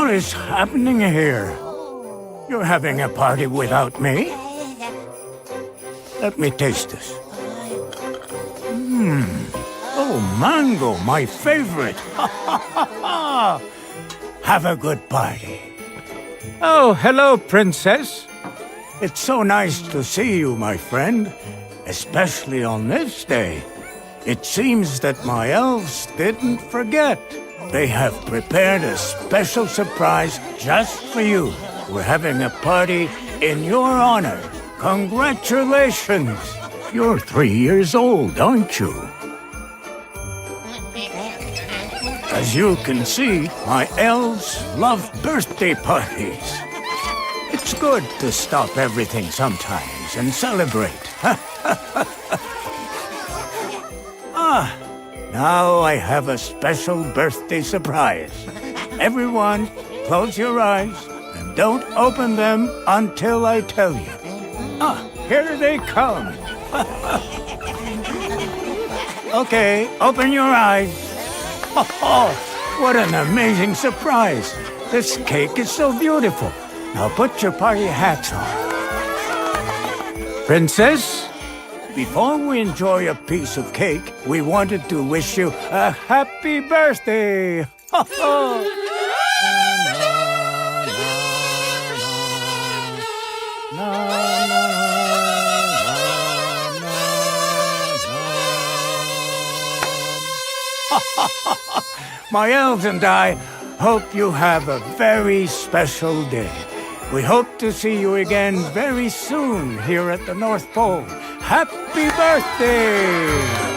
What is happening here? You're having a party without me? Let me taste this. Oh, mango, my favorite. Have a good party. Oh, hello, Princess. It's so nice to see you, my friend, especially on this day. It seems that my elves didn't forget. They have prepared a special surprise just for you. We're having a party in your honor. Congratulations! You're 3 years old, aren't you? As you can see, my elves love birthday parties. It's good to stop everything sometimes and celebrate. Now I have a special birthday surprise. Everyone, close your eyes and don't open them until I tell you. Here they come. Okay, open your eyes. Oh, what an amazing surprise. This cake is so beautiful. Now put your party hats on. Princess, before we enjoy a piece of cake, we wanted to wish you a happy birthday. My elves and I hope you have a very special day. We hope to see you again very soon here at the North Pole. Happy birthday!